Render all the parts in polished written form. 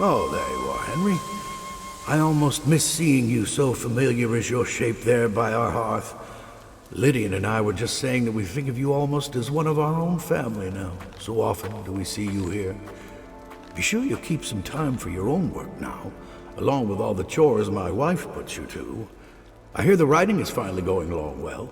Oh, there you are, Henry. I almost miss seeing you, so familiar is your shape there by our hearth. Lydian and I were just saying that we think of you almost as one of our own family now. So often do we see you here. Be sure you keep some time for your own work now, along with all the chores my wife puts you to. I hear the writing is finally going along well.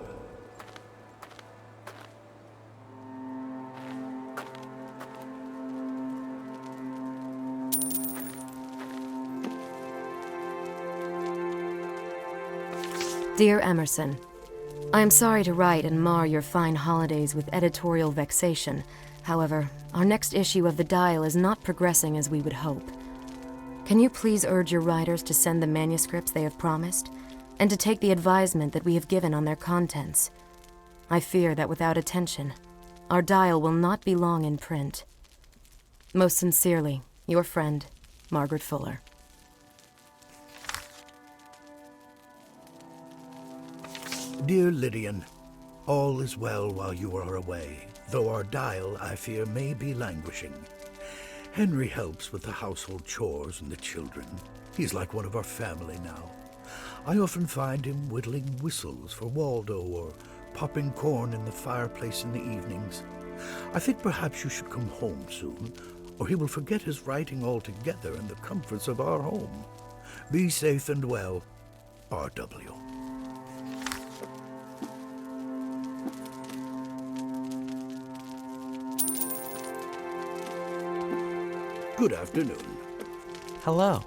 Dear Emerson, I am sorry to write and mar your fine holidays with editorial vexation. However, our next issue of the Dial is not progressing as we would hope. Can you please urge your writers to send the manuscripts they have promised, and to take the advisement that we have given on their contents? I fear that without attention, our Dial will not be long in print. Most sincerely, your friend, Margaret Fuller. Dear Lydian, all is well while you are away, though our Dial, I fear, may be languishing. Henry helps with the household chores and the children. He's like one of our family now. I often find him whittling whistles for Waldo or popping corn in the fireplace in the evenings. I think perhaps you should come home soon, or he will forget his writing altogether and the comforts of our home. Be safe and well, R.W. Good afternoon. Hello.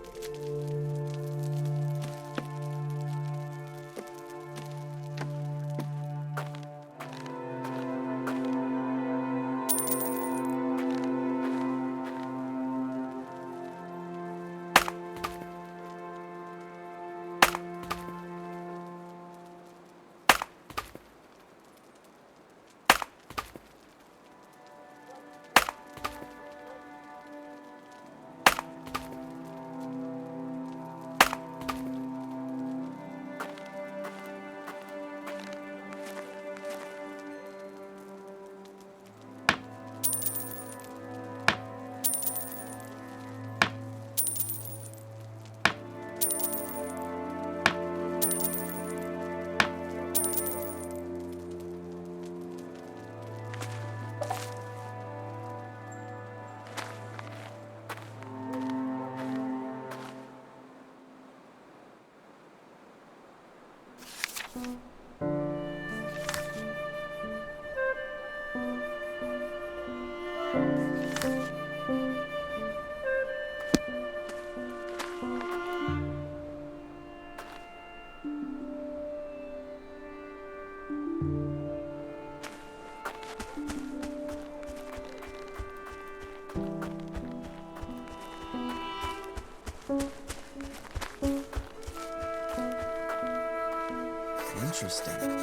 Interesting.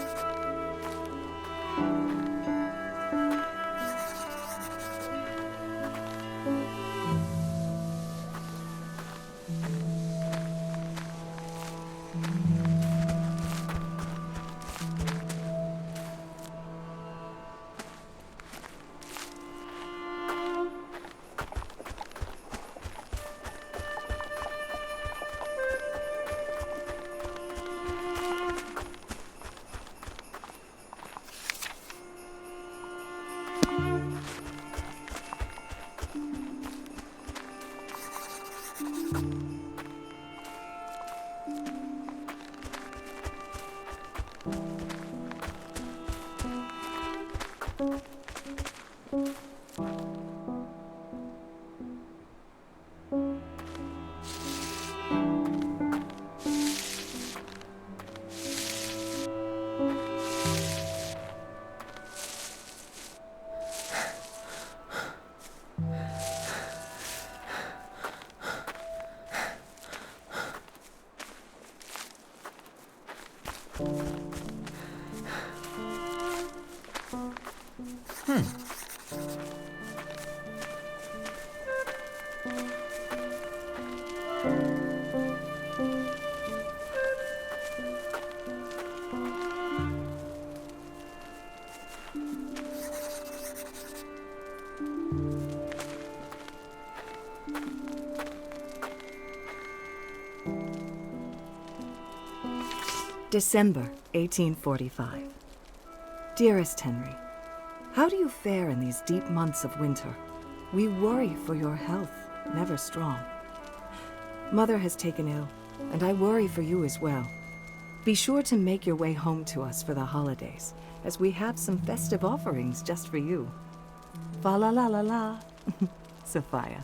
December 1845. Dearest Henry, how do you fare in these deep months of winter? We worry for your health, never strong. Mother has taken ill, and I worry for you as well. Be sure to make your way home to us for the holidays, as we have some festive offerings just for you. Fa la la la la, Sophia.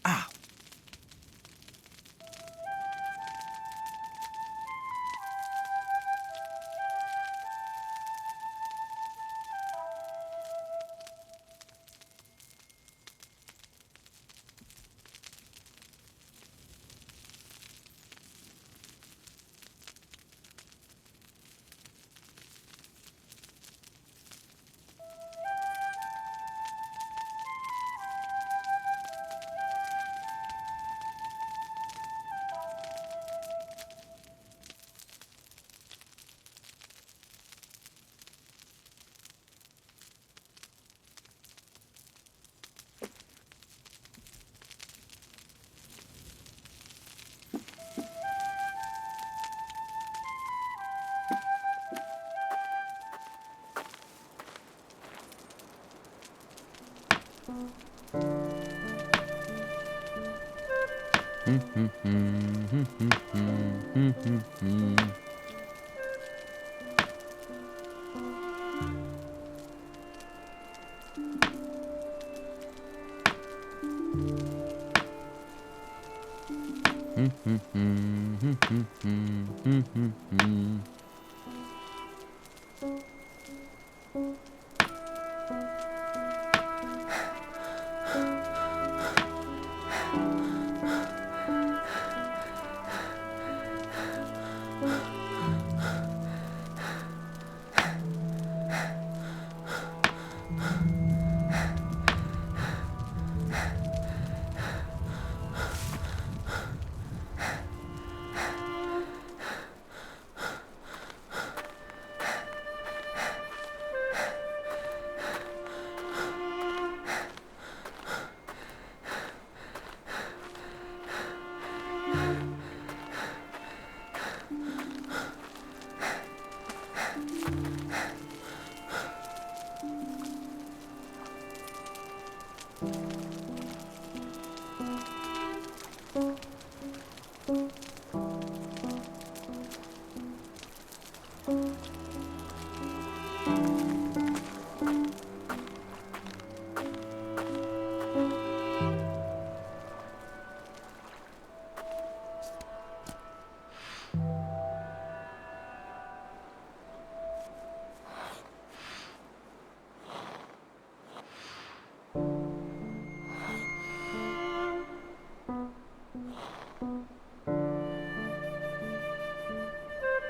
Ow.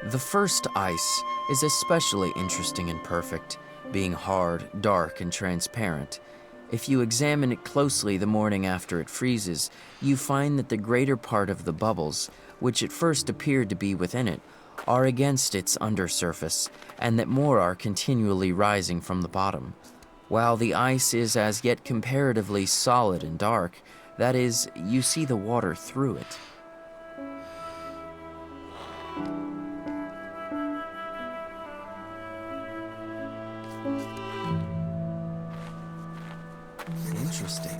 The first ice is especially interesting and perfect, being hard, dark, and transparent. If you examine it closely the morning after it freezes, you find that the greater part of the bubbles, which at first appeared to be within it, are against its undersurface, and that more are continually rising from the bottom. While the ice is as yet comparatively solid and dark, that is, you see the water through it. Interesting.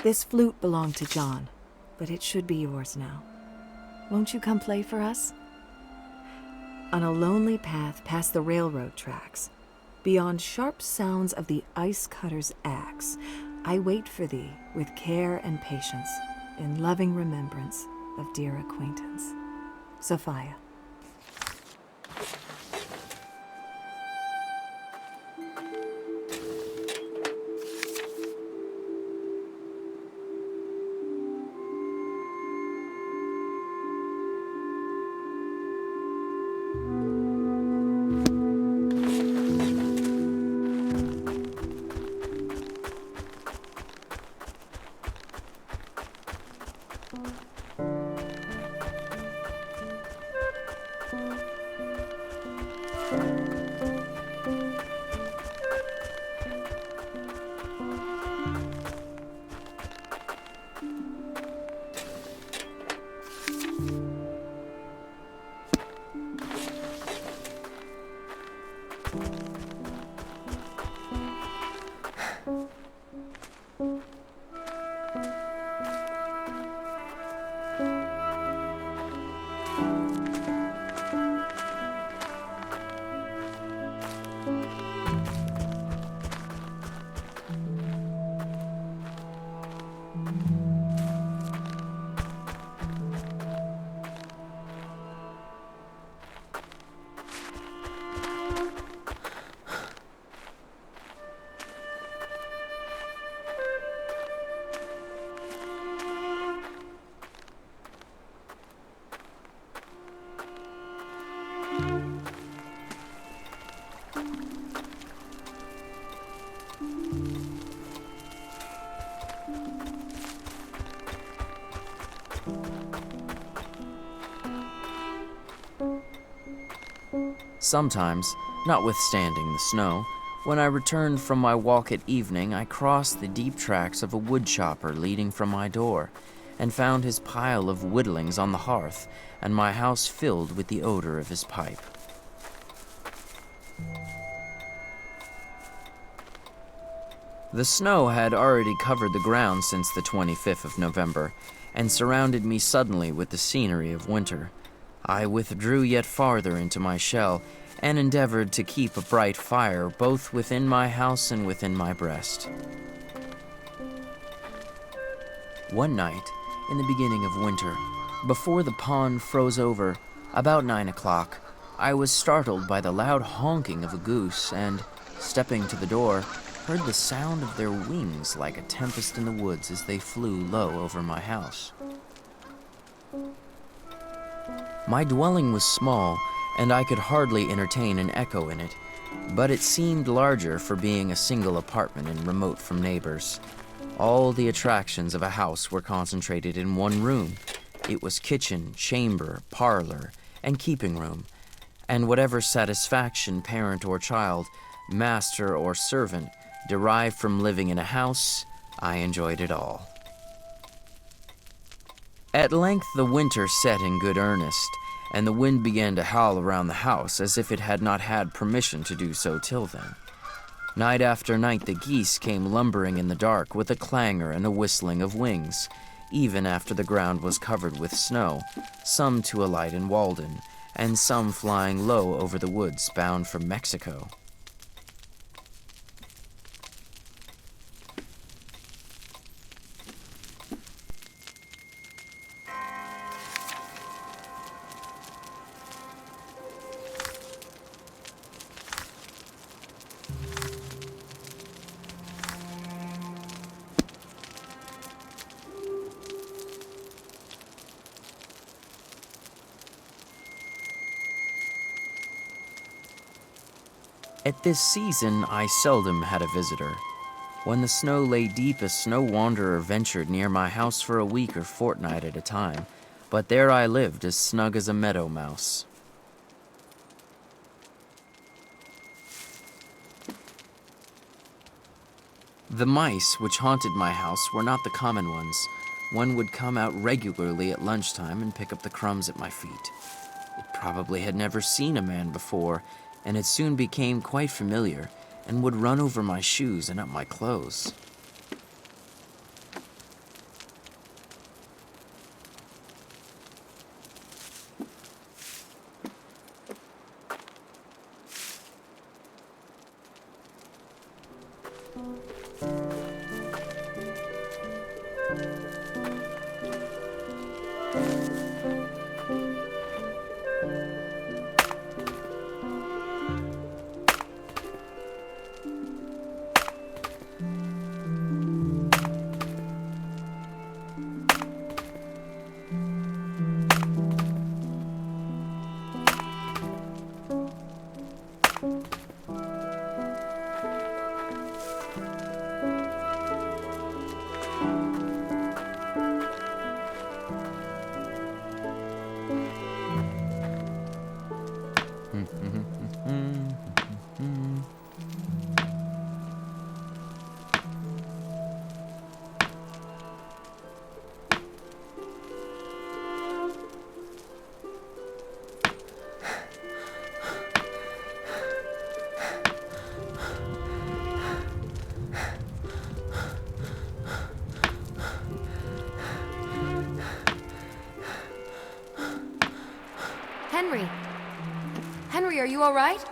This flute belonged to John, but it should be yours now. Won't you come play for us? On a lonely path past the railroad tracks, beyond sharp sounds of the ice cutter's axe, I wait for thee with care and patience, in loving remembrance of dear acquaintance. Sophia. Sometimes, notwithstanding the snow, when I returned from my walk at evening, I crossed the deep tracks of a wood chopper leading from my door, and found his pile of whittlings on the hearth, and my house filled with the odor of his pipe. The snow had already covered the ground since the 25th of November, and surrounded me suddenly with the scenery of winter. I withdrew yet farther into my shell, and endeavored to keep a bright fire both within my house and within my breast. One night, in the beginning of winter, before the pond froze over, about 9 o'clock, I was startled by the loud honking of a goose and, stepping to the door, heard the sound of their wings like a tempest in the woods as they flew low over my house. My dwelling was small, and I could hardly entertain an echo in it, but it seemed larger for being a single apartment and remote from neighbors. All the attractions of a house were concentrated in one room. It was kitchen, chamber, parlor, and keeping room, and whatever satisfaction parent or child, master or servant, derived from living in a house, I enjoyed it all. At length the winter set in good earnest, and the wind began to howl around the house as if it had not had permission to do so till then. Night after night the geese came lumbering in the dark with a clangor and a whistling of wings, even after the ground was covered with snow, some to alight in Walden, and some flying low over the woods bound for Mexico. At this season, I seldom had a visitor. When the snow lay deep, a snow wanderer ventured near my house for a week or fortnight at a time, but there I lived as snug as a meadow mouse. The mice which haunted my house were not the common ones. One would come out regularly at lunchtime and pick up the crumbs at my feet. It probably had never seen a man before, and it soon became quite familiar and would run over my shoes and up my clothes. Henry! Henry, are you all right?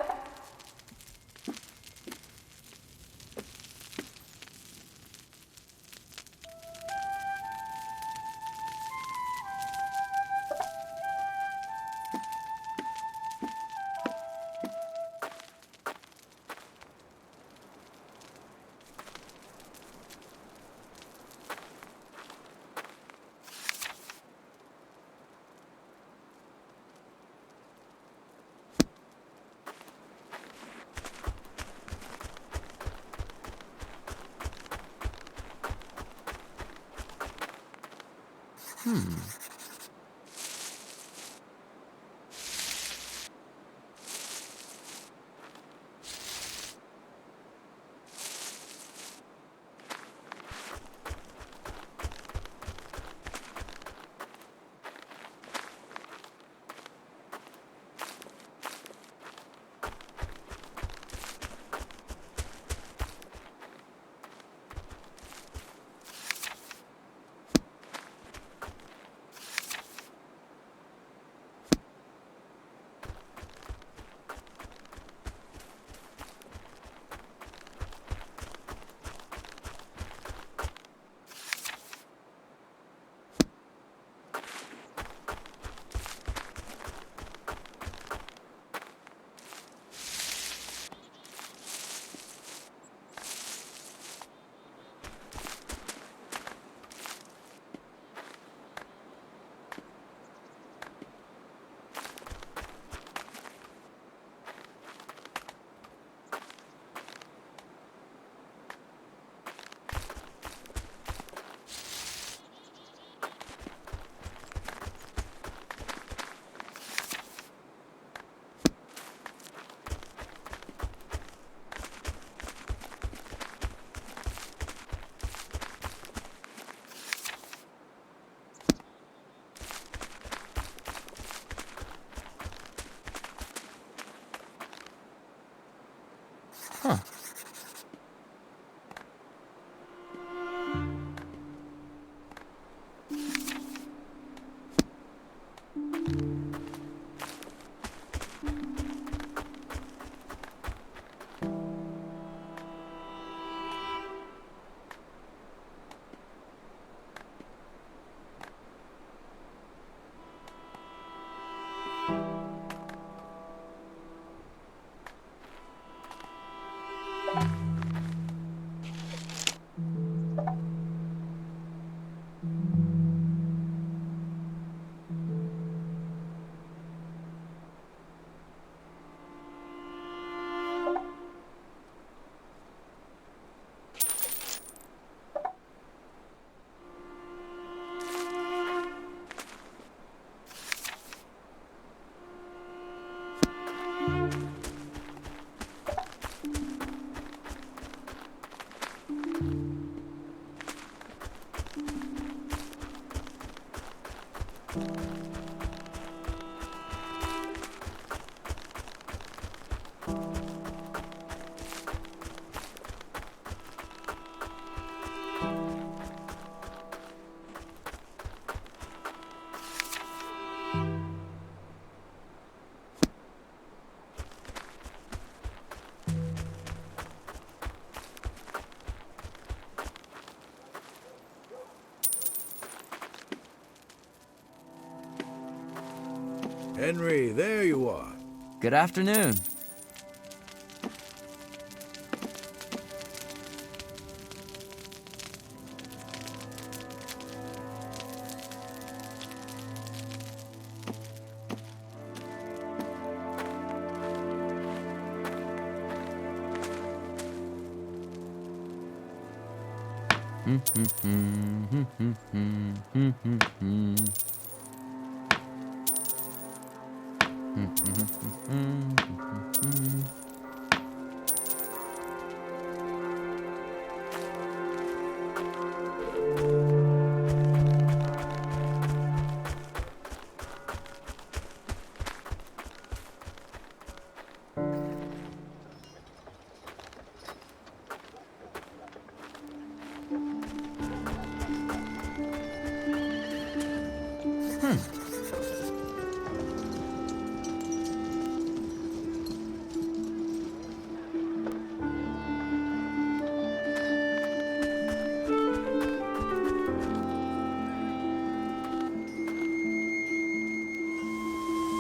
Henry, there you are. Good afternoon.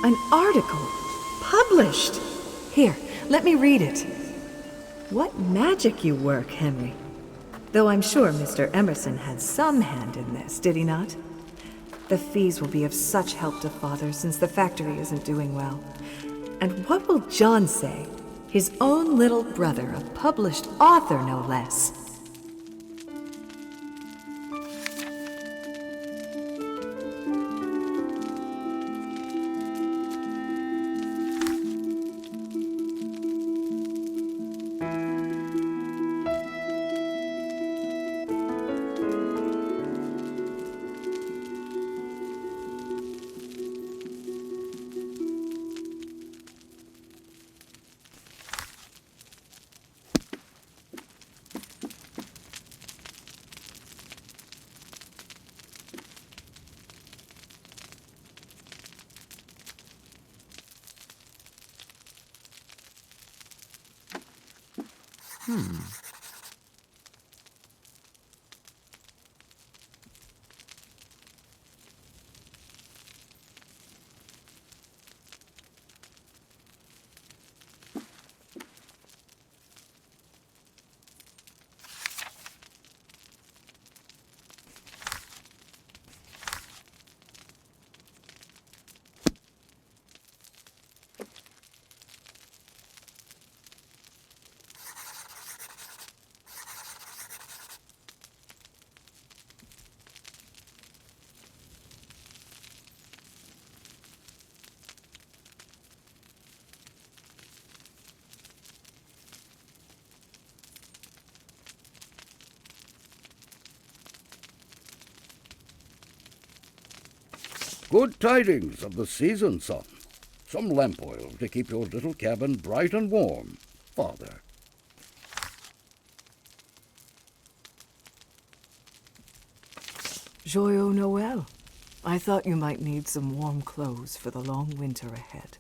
An article published. Here, let me read it. What magic you work, Henry. Though I'm sure Mr. Emerson had some hand in this, did he not? The fees will be of such help to Father since the factory isn't doing well. And what will John say? His own little brother, a published author, no less. Good tidings of the season, son. Some lamp oil to keep your little cabin bright and warm, Father. Joyeux Noel. I thought you might need some warm clothes for the long winter ahead.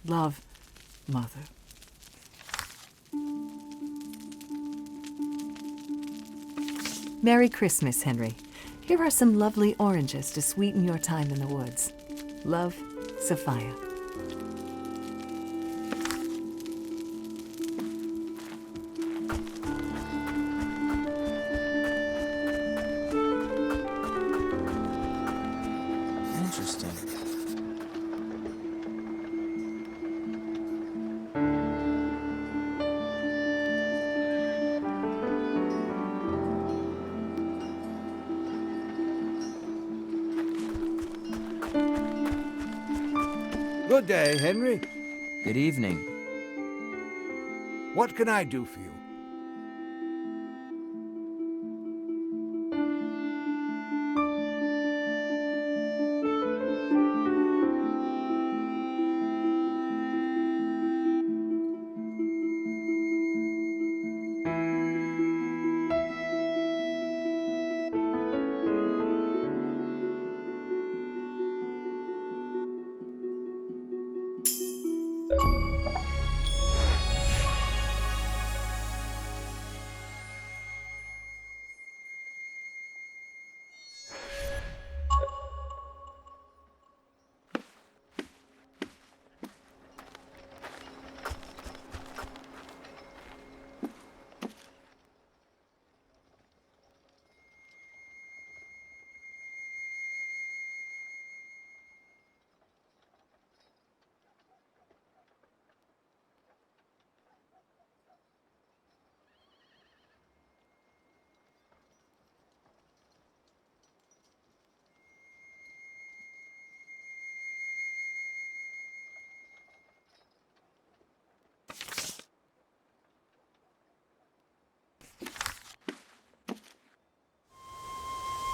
Love, Mother. Merry Christmas, Henry. Here are some lovely oranges to sweeten your time in the woods. Love, Sophia. Interesting. Good day, Henry. Good evening. What can I do for you?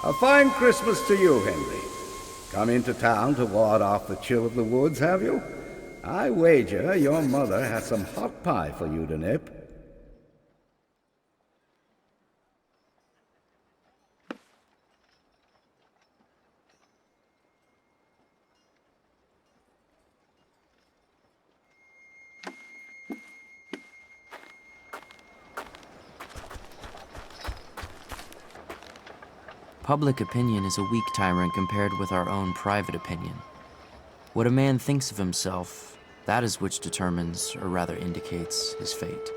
A fine Christmas to you, Henry. Come into town to ward off the chill of the woods, have you? I wager your mother has some hot pie for you to nip. Public opinion is a weak tyrant compared with our own private opinion. What a man thinks of himself, that is which determines, or rather indicates, his fate.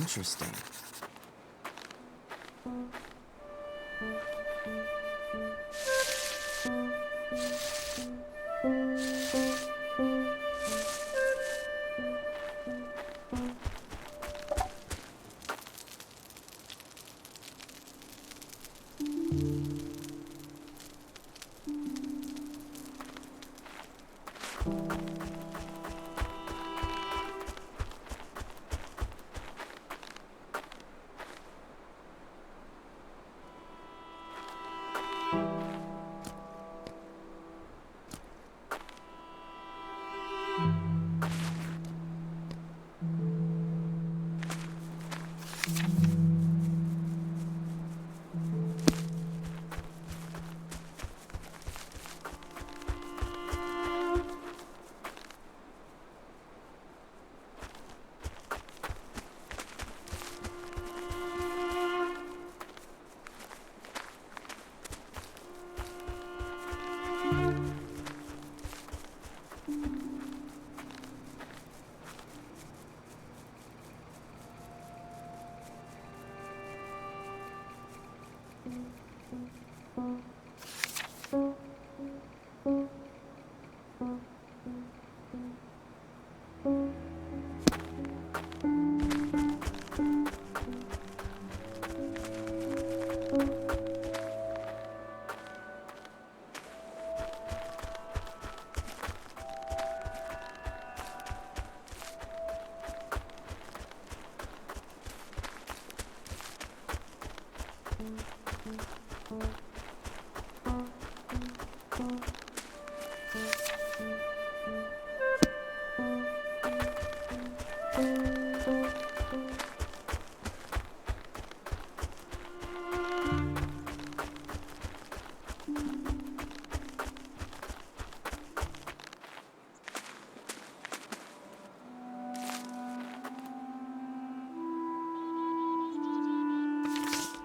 Interesting.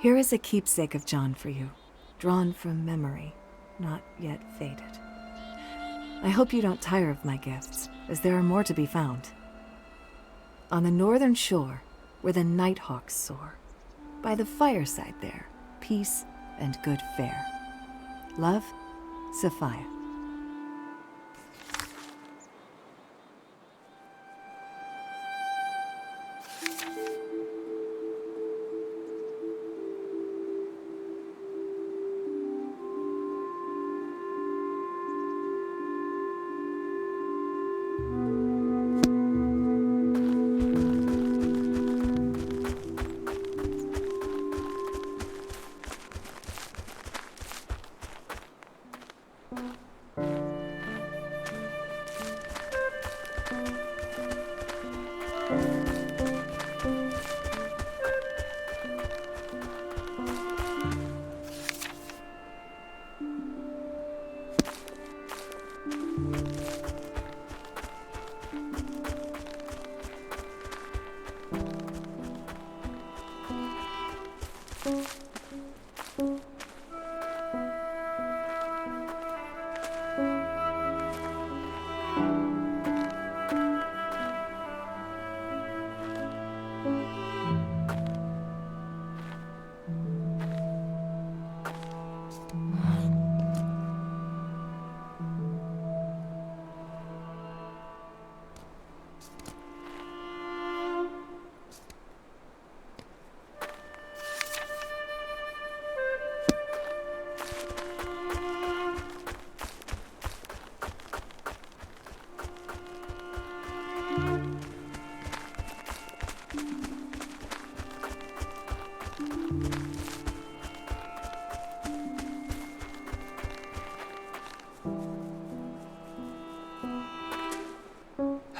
Here is a keepsake of John for you, drawn from memory, not yet faded. I hope you don't tire of my gifts, as there are more to be found. On the northern shore, where the nighthawks soar, by the fireside there, peace and good fare. Love, Sophia.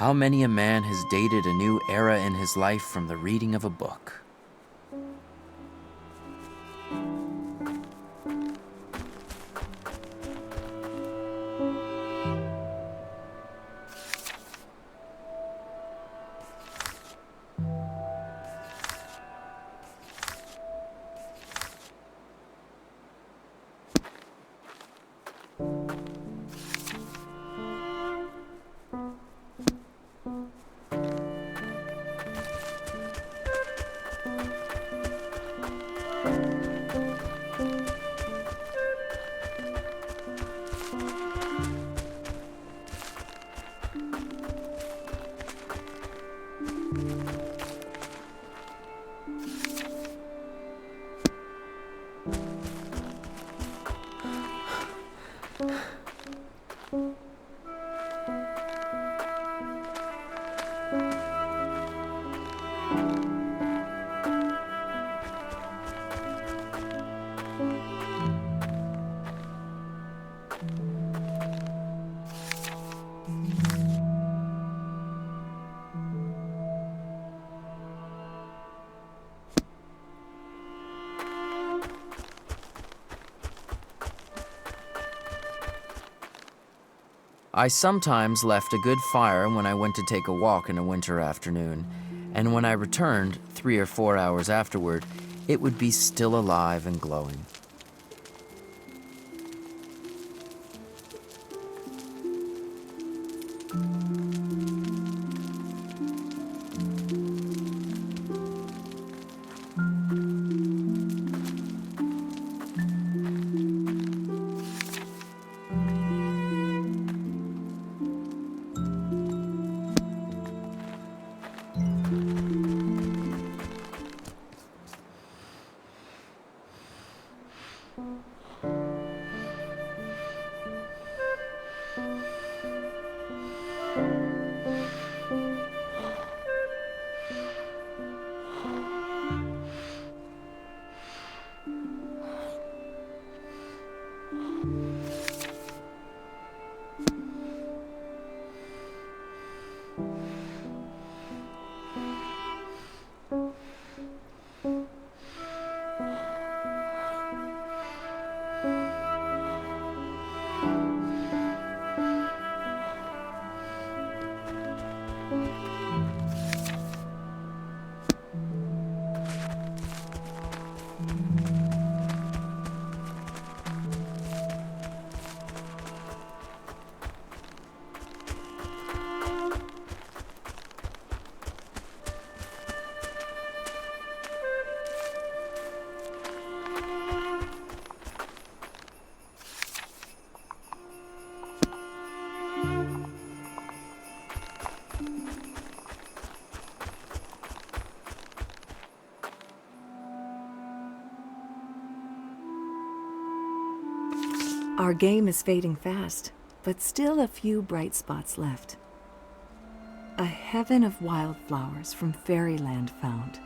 How many a man has dated a new era in his life from the reading of a book? I sometimes left a good fire when I went to take a walk in a winter afternoon, and when I returned 3 or 4 hours afterward, it would be still alive and glowing. Our game is fading fast, but still a few bright spots left. A heaven of wildflowers from fairyland found,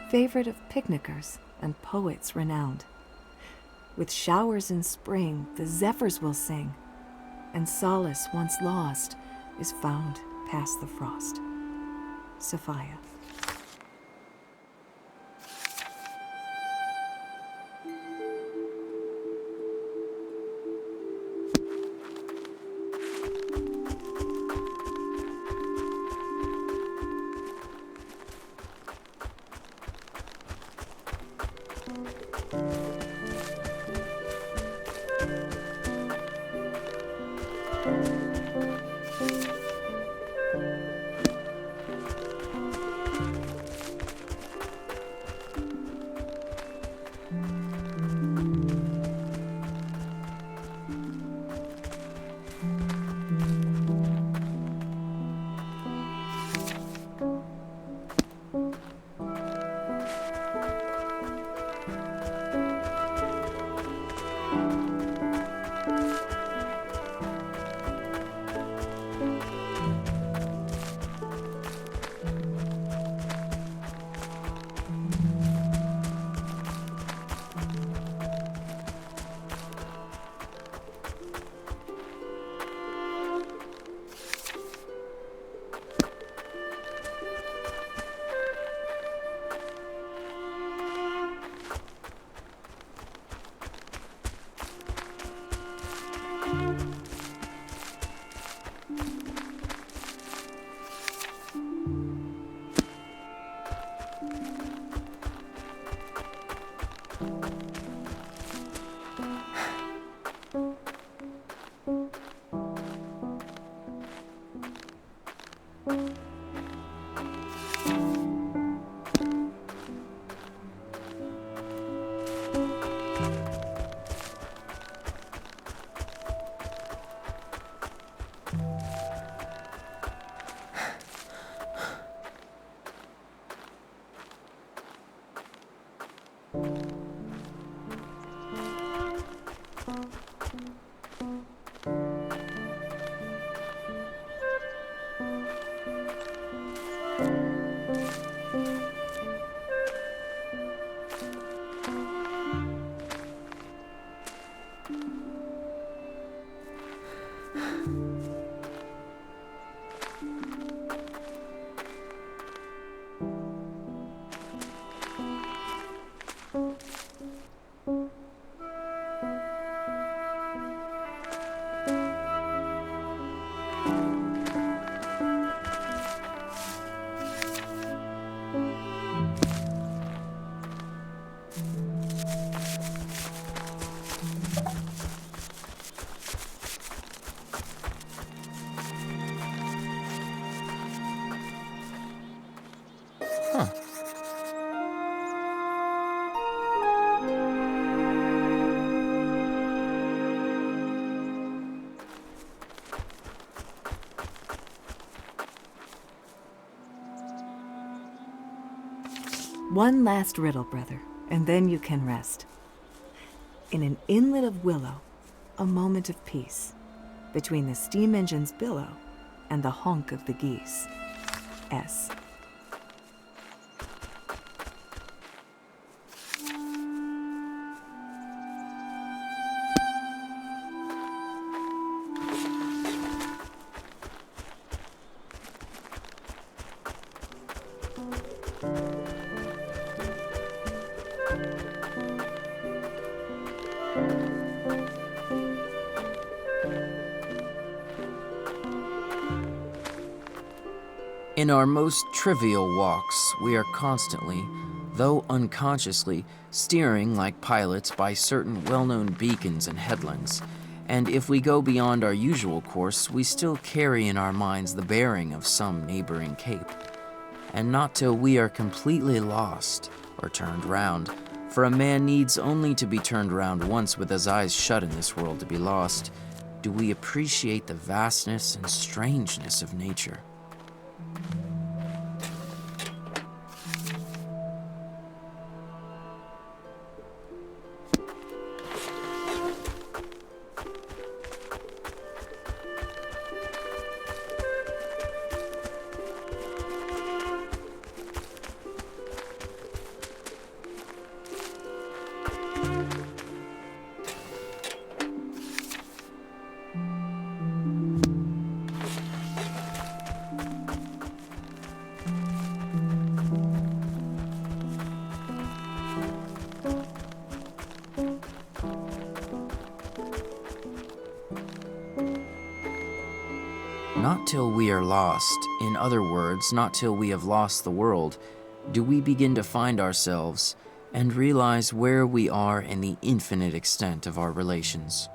favorite of picnickers and poets renowned. With showers in spring, the zephyrs will sing, and solace once lost is found past the frost. Sophia. One last riddle, brother, and then you can rest. In an inlet of willow, a moment of peace, between the steam engine's billow and the honk of the geese. S. In our most trivial walks, we are constantly, though unconsciously, steering like pilots by certain well-known beacons and headlands. And if we go beyond our usual course, we still carry in our minds the bearing of some neighboring cape. And not till we are completely lost or turned round, for a man needs only to be turned round once with his eyes shut in this world to be lost, do we appreciate the vastness and strangeness of nature. Not till we are lost, in other words, not till we have lost the world, do we begin to find ourselves and realize where we are in the infinite extent of our relations.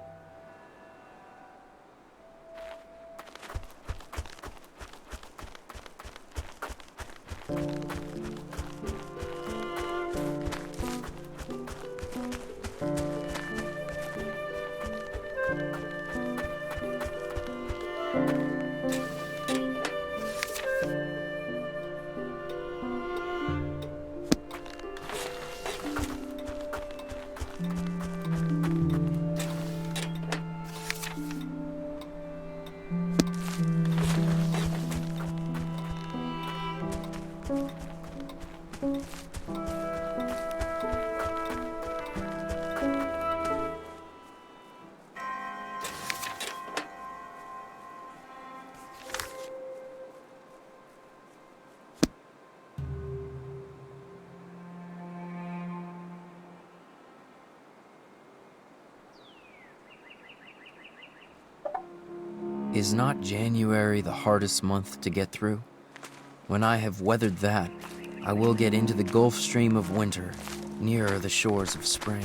Is not January the hardest month to get through? When I have weathered that, I will get into the Gulf Stream of winter, nearer the shores of spring.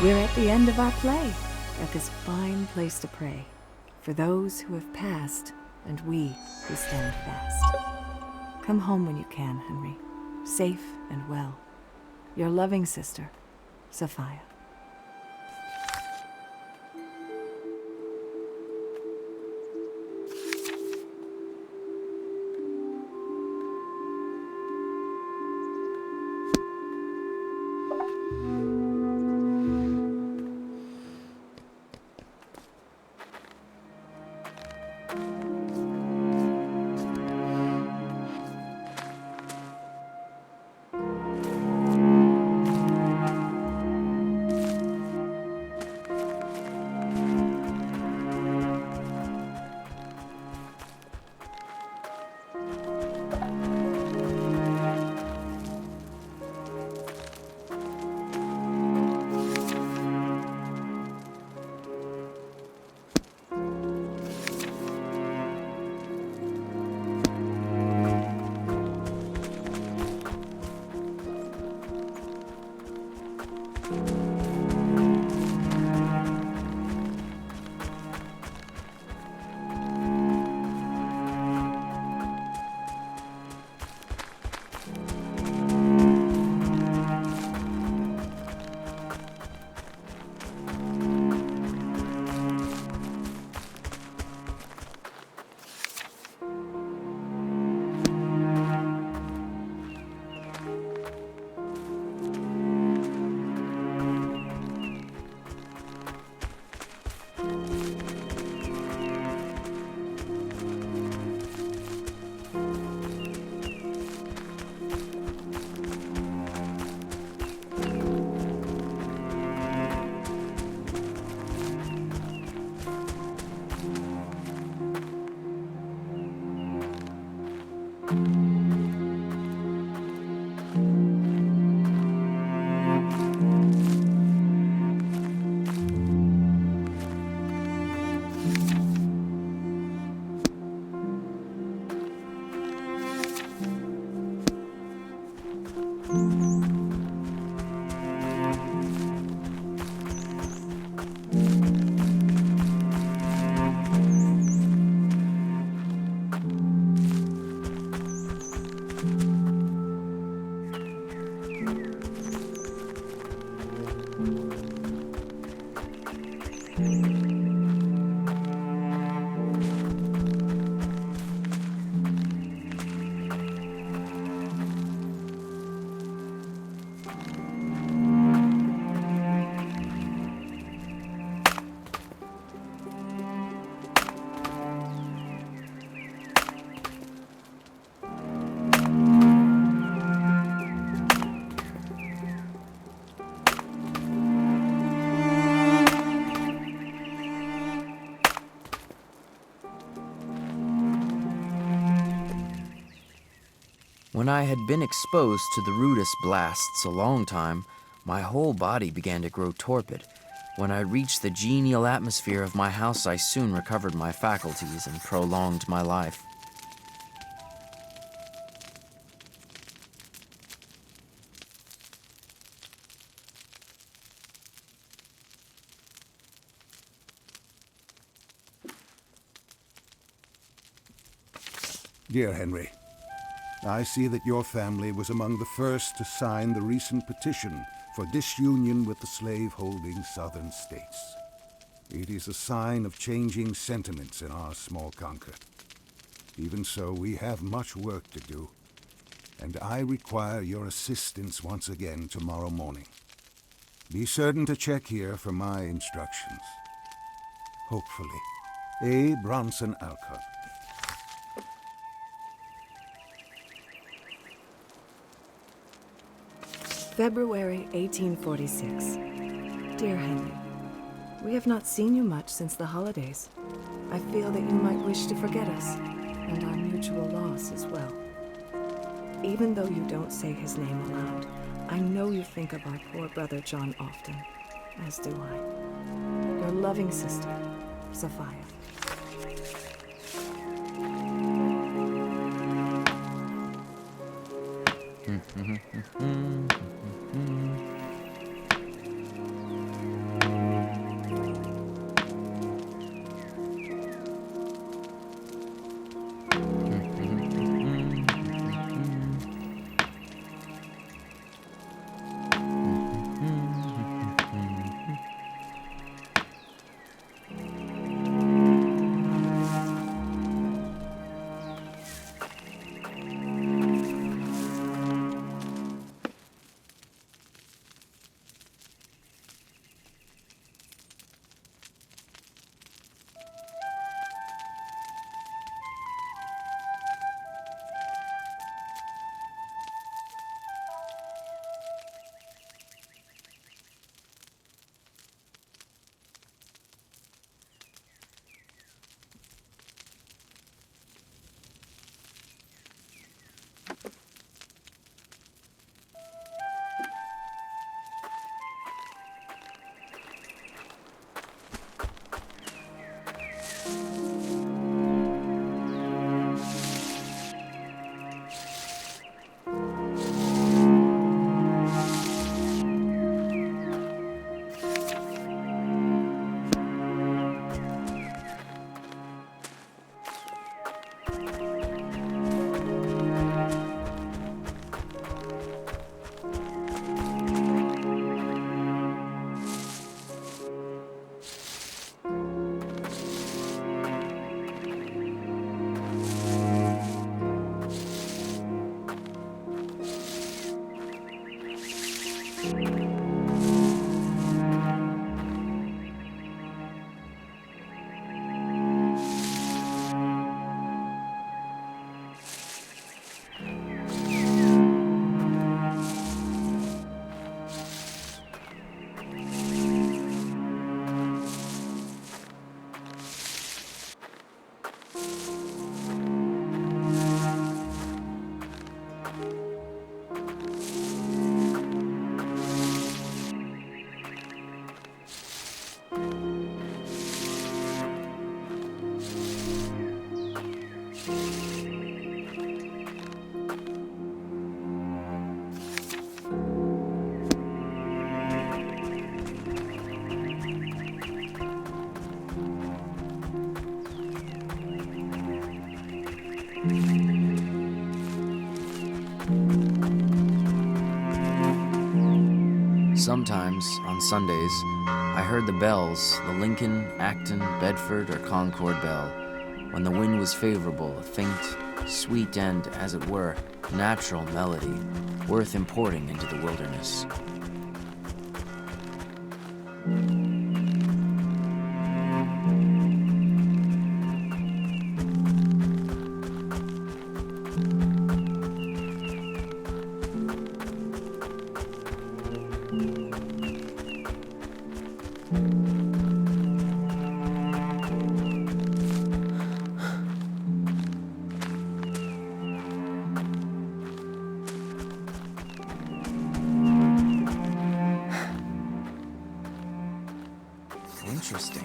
We're at the end of our play, at this fine place to pray, for those who have passed and we who stand fast. Come home when you can, Henry, safe and well. Your loving sister, Sophia. When I had been exposed to the rudest blasts a long time, my whole body began to grow torpid. When I reached the genial atmosphere of my house, I soon recovered my faculties and prolonged my life. Dear Henry, I see that your family was among the first to sign the recent petition for disunion with the slave-holding southern states. It is a sign of changing sentiments in our small Concord. Even so, we have much work to do, and I require your assistance once again tomorrow morning. Be certain to check here for my instructions. Hopefully, A. Bronson Alcott. February 1846. Dear Henry, we have not seen you much since the holidays. I feel that you might wish to forget us, and our mutual loss as well. Even though you don't say his name aloud, I know you think of our poor brother John often, as do I. Your loving sister, Sophia. Sometimes, on Sundays, I heard the bells, the Lincoln, Acton, Bedford, or Concord bell. When the wind was favorable, a faint, sweet and, as it were, natural melody, worth importing into the wilderness. Interesting.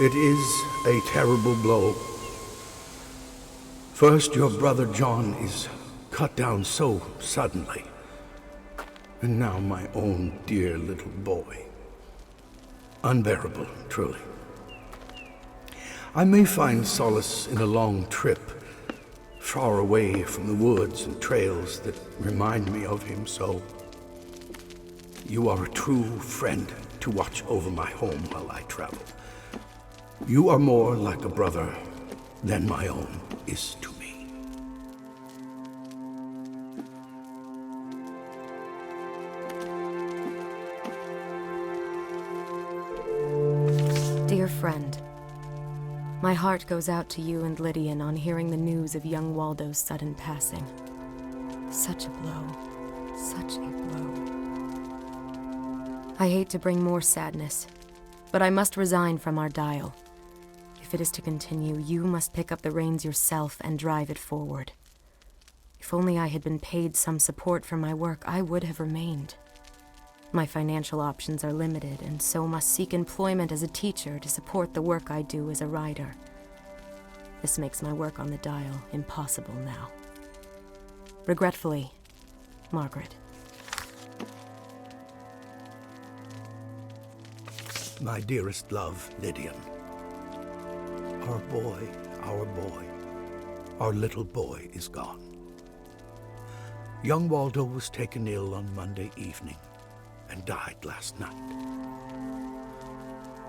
It is a terrible blow. First, your brother John is cut down so suddenly. And now my own dear little boy. Unbearable, truly. I may find solace in a long trip, far away from the woods and trails that remind me of him so. You are a true friend to watch over my home while I travel. You are more like a brother than my own is to me. Dear friend, my heart goes out to you and Lydian on hearing the news of young Waldo's sudden passing. Such a blow. Such a blow. I hate to bring more sadness, but I must resign from our dial. If it is to continue, you must pick up the reins yourself and drive it forward. If only I had been paid some support for my work, I would have remained. My financial options are limited, and so must seek employment as a teacher to support the work I do as a writer. This makes my work on the dial impossible now. Regretfully, Margaret. My dearest love, Lydian. Our boy, our little boy is gone. Young Waldo was taken ill on Monday evening and died last night.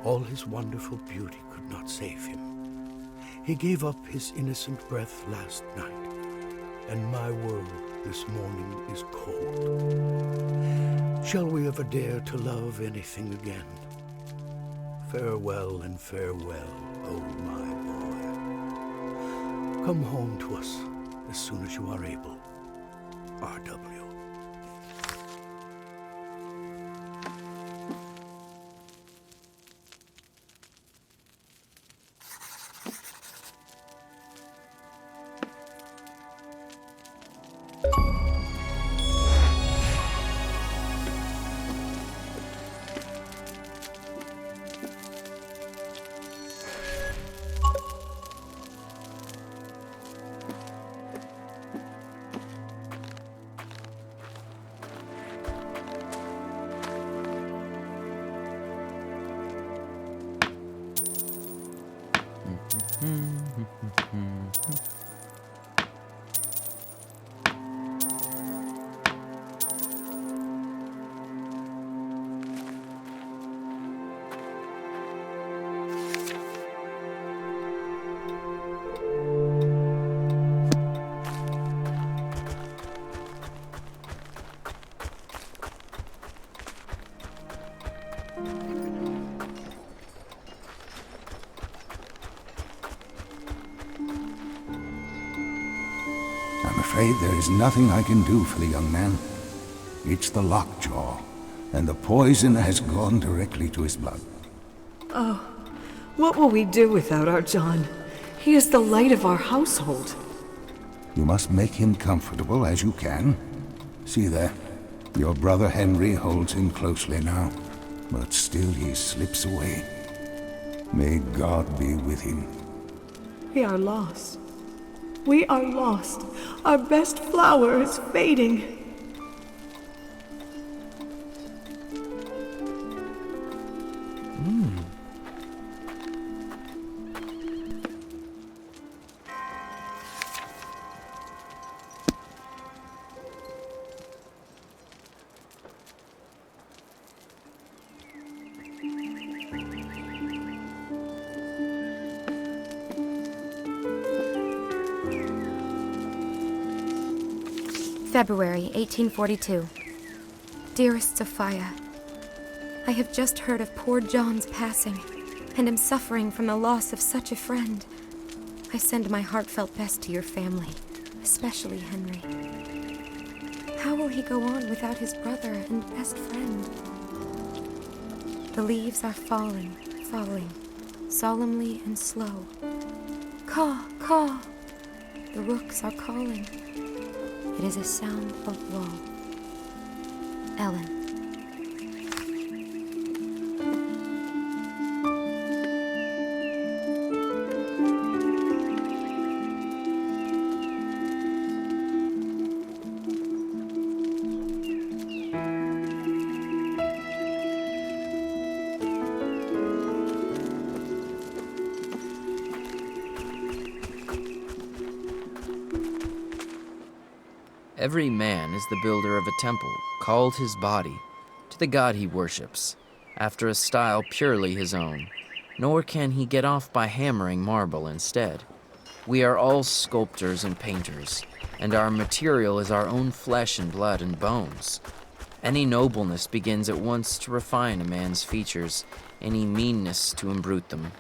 All his wonderful beauty could not save him. He gave up his innocent breath last night, and my world this morning is cold. Shall we ever dare to love anything again? Farewell and farewell, oh my boy. Come home to us as soon as you are able. R.W. afraid there is nothing I can do for the young man. It's the lockjaw, and the poison has gone directly to his blood. Oh, what will we do without our John? He is the light of our household. You must make him comfortable as you can. See there, your brother Henry holds him closely now, but still he slips away. May God be with him. We are lost. We are lost. Our best flower is fading. February 1842. Dearest Sophia, I have just heard of poor John's passing, and am suffering from the loss of such a friend. I send my heartfelt best to your family, especially Henry. How will he go on without his brother and best friend? The leaves are falling, falling, solemnly and slow. Caw, caw! The rooks are calling. It is a sound of woe. Ellen. Every man is the builder of a temple, called his body, to the god he worships, after a style purely his own, nor can he get off by hammering marble instead. We are all sculptors and painters, and our material is our own flesh and blood and bones. Any nobleness begins at once to refine a man's features, any meanness to imbrute them.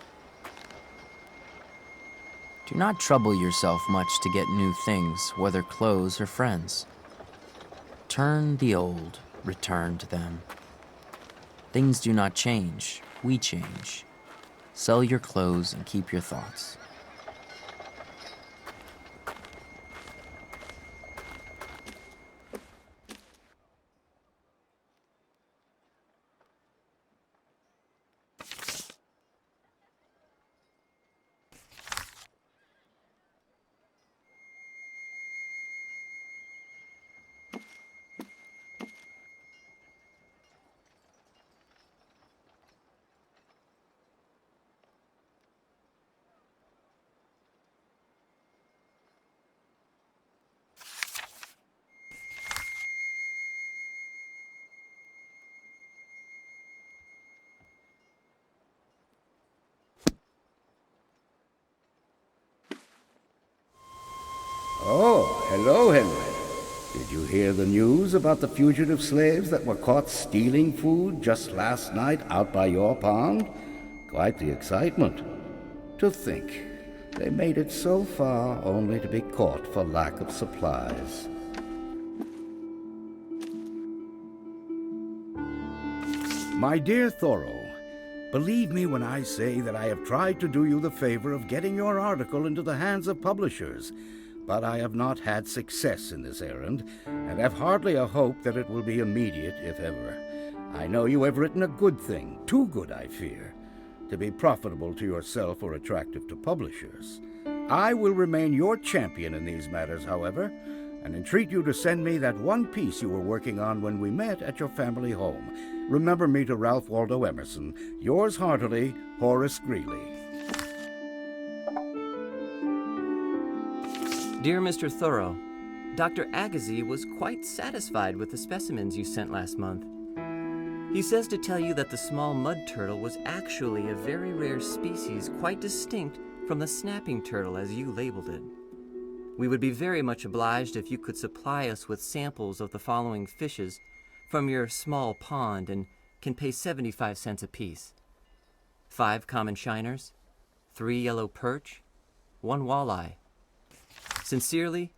Do not trouble yourself much to get new things, whether clothes or friends. Turn the old, return to them. Things do not change, we change. Sell your clothes and keep your thoughts. Oh, hello, Henry. Did you hear the news about the fugitive slaves that were caught stealing food just last night out by your pond? Quite the excitement. To think, they made it so far only to be caught for lack of supplies. My dear Thoreau, believe me when I say that I have tried to do you the favor of getting your article into the hands of publishers, but I have not had success in this errand, and have hardly a hope that it will be immediate, if ever. I know you have written a good thing, too good, I fear, to be profitable to yourself or attractive to publishers. I will remain your champion in these matters, however, and entreat you to send me that one piece you were working on when we met at your family home. Remember me to Ralph Waldo Emerson. Yours heartily, Horace Greeley. Dear Mr. Thoreau, Dr. Agassiz was quite satisfied with the specimens you sent last month. He says to tell you that the small mud turtle was actually a very rare species quite distinct from the snapping turtle as you labeled it. We would be very much obliged if you could supply us with samples of the following fishes from your small pond and can pay 75 cents apiece. 5 common shiners, 3 yellow perch, 1 walleye. Sincerely,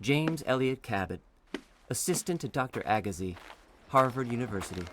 James Elliott Cabot, assistant to Dr. Agassiz, Harvard University.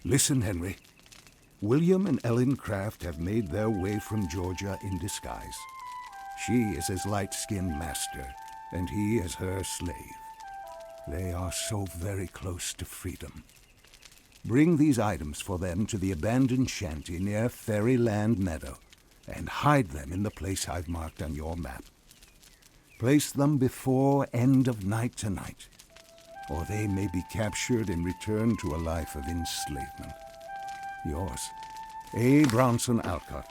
Listen, Henry. William and Ellen Craft have made their way from Georgia in disguise. She is his light-skinned master, and he is her slave. They are so very close to freedom. Bring these items for them to the abandoned shanty near Fairyland Meadow, and hide them in the place I've marked on your map. Place them before end of night tonight, or they may be captured and returned to a life of enslavement. Yours, A. Bronson Alcott.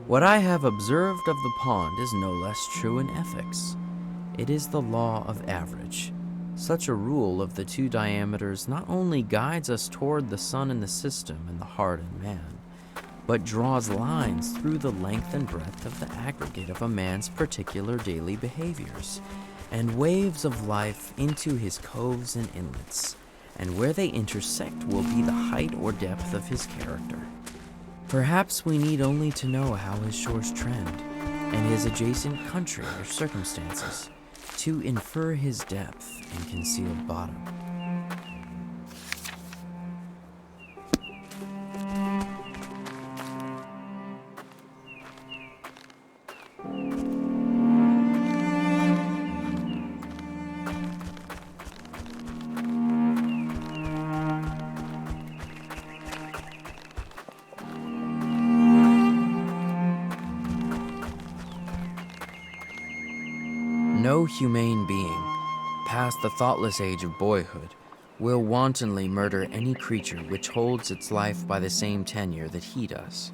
What I have observed of the pond is no less true in ethics. It is the law of average. Such a rule of the two diameters not only guides us toward the sun in the system and the heart in man, but draws lines through the length and breadth of the aggregate of a man's particular daily behaviors, and waves of life into his coves and inlets, and where they intersect will be the height or depth of his character. Perhaps we need only to know how his shores trend, and his adjacent country or circumstances, to infer his depth and concealed bottom. No humane being, past the thoughtless age of boyhood, will wantonly murder any creature which holds its life by the same tenure that he does.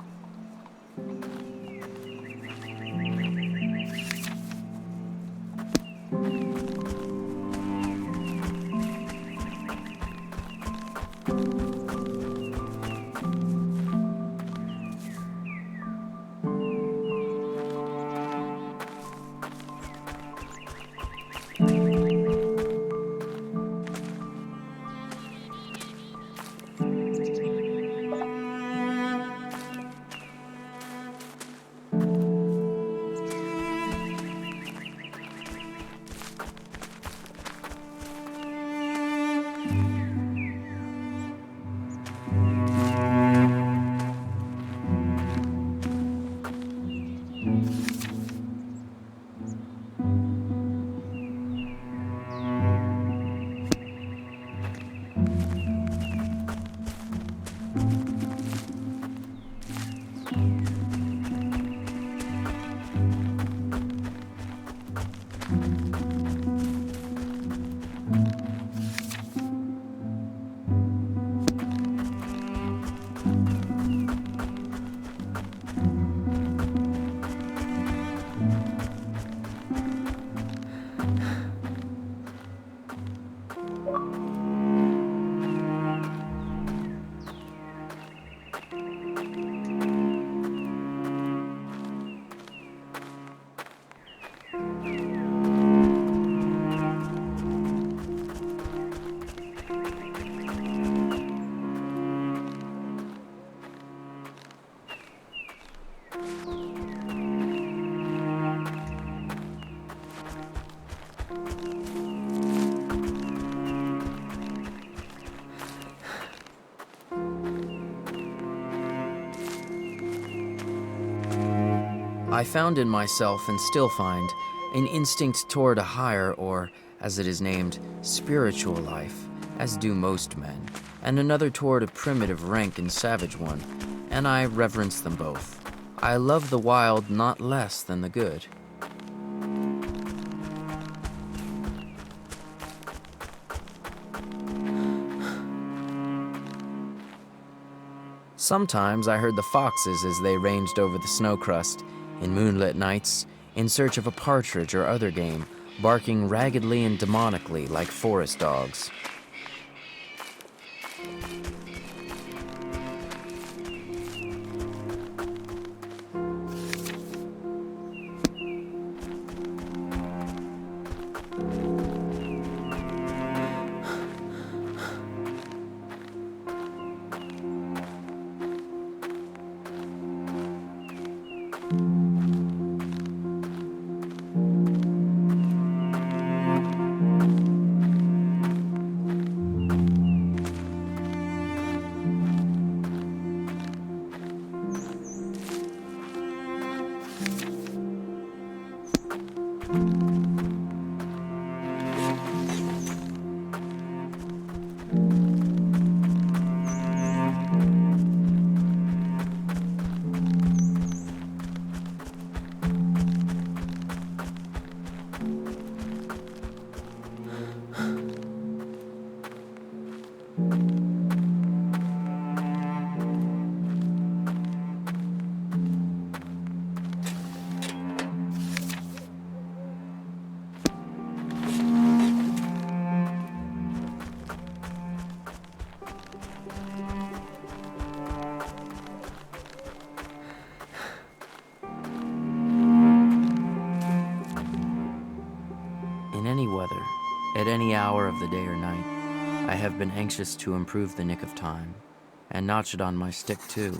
I found in myself, and still find, an instinct toward a higher, or, as it is named, spiritual life, as do most men, and another toward a primitive, rank, and savage one, and I reverence them both. I love the wild not less than the good. Sometimes I heard the foxes as they ranged over the snow crust, in moonlit nights, in search of a partridge or other game, barking raggedly and demonically like forest dogs. at any hour of the day or night, I have been anxious to improve the nick of time, and notch it on my stick too,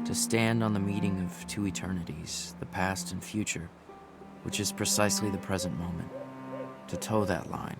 to stand on the meeting of two eternities, the past and future, which is precisely the present moment, to toe that line.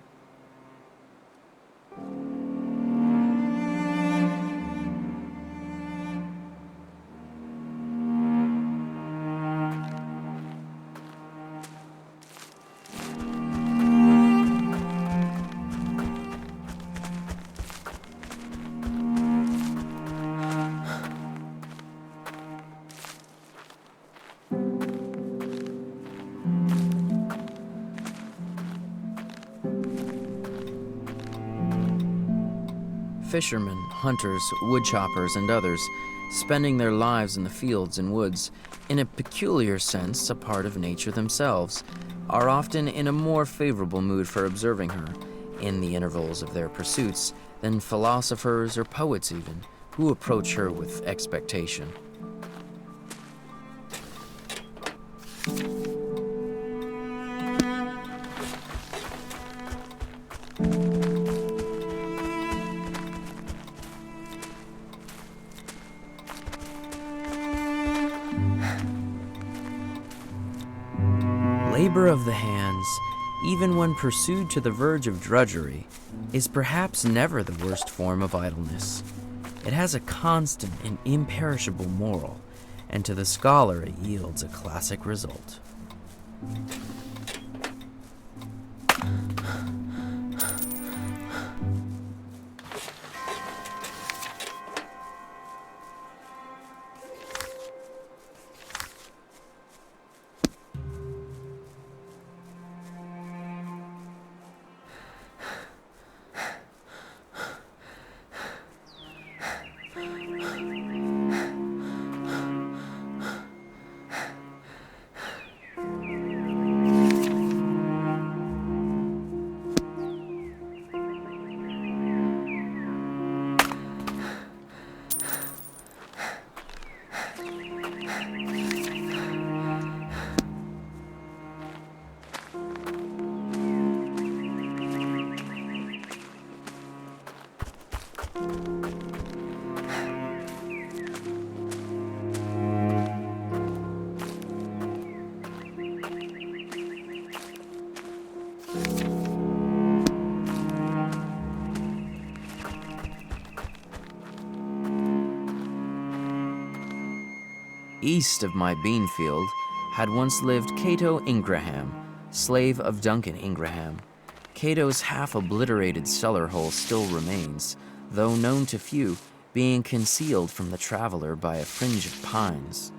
Fishermen, hunters, woodchoppers, and others, spending their lives in the fields and woods, in a peculiar sense a part of nature themselves, are often in a more favorable mood for observing her, in the intervals of their pursuits, than philosophers or poets even, who approach her with expectation. Labor of the hands, even when pursued to the verge of drudgery, is perhaps never the worst form of idleness. It has a constant and imperishable moral, and to the scholar it yields a classic result. East of my bean field had once lived Cato Ingraham, slave of Duncan Ingraham. Cato's half-obliterated cellar hole still remains, though known to few, being concealed from the traveler by a fringe of pines.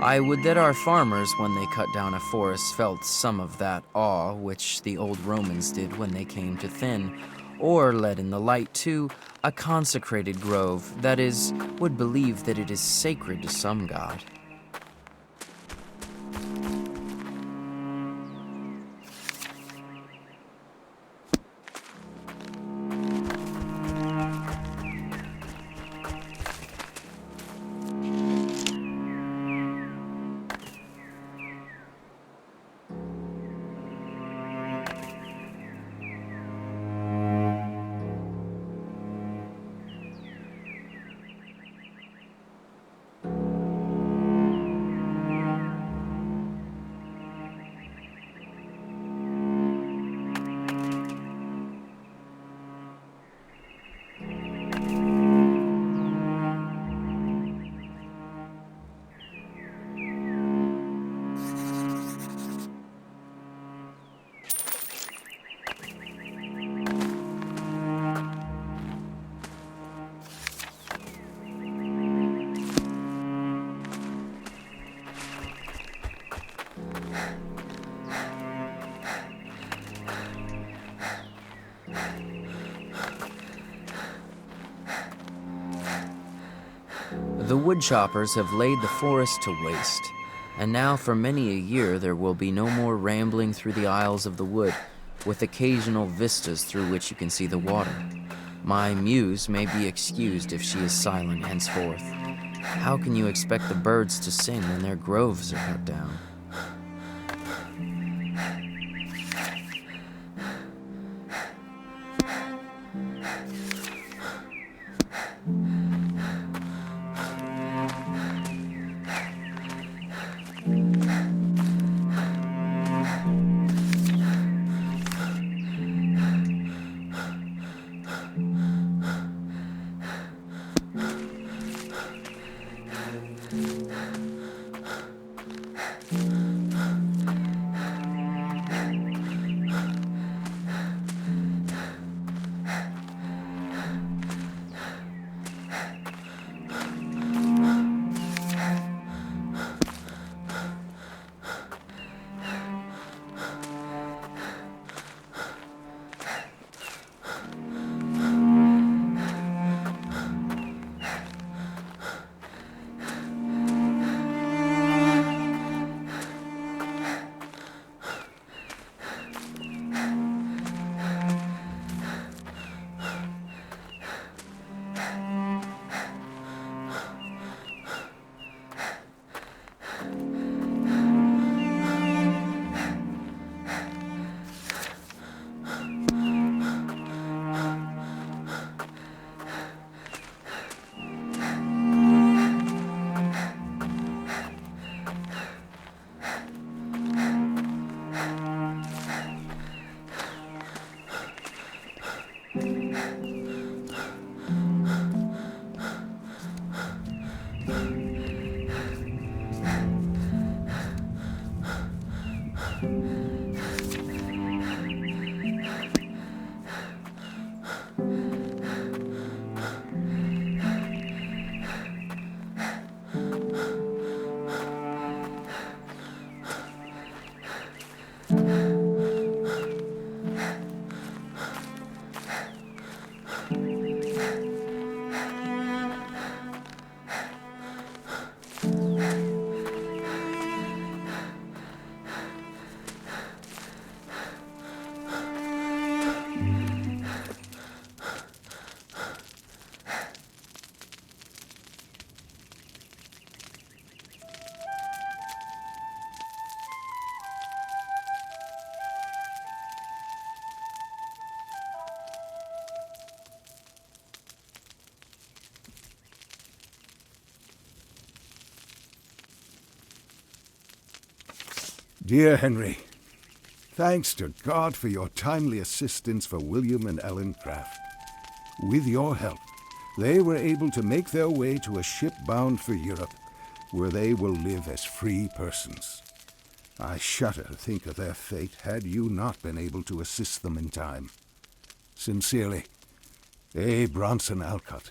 I would that our farmers, when they cut down a forest, felt some of that awe which the old Romans did when they came to thin, or led in the light to, a consecrated grove, that is, would believe that it is sacred to some god. The woodchoppers have laid the forest to waste, and now for many a year there will be no more rambling through the aisles of the wood, with occasional vistas through which you can see the water. My muse may be excused if she is silent henceforth. How can you expect the birds to sing when their groves are cut down? Dear Henry, thanks to God for your timely assistance for William and Ellen Craft. With your help, they were able to make their way to a ship bound for Europe, where they will live as free persons. I shudder to think of their fate had you not been able to assist them in time. Sincerely, A. Bronson Alcott.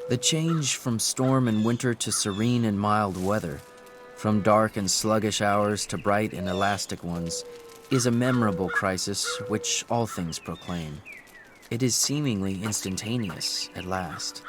The change from storm and winter to serene and mild weather, from dark and sluggish hours to bright and elastic ones, is a memorable crisis which all things proclaim. It is seemingly instantaneous at last.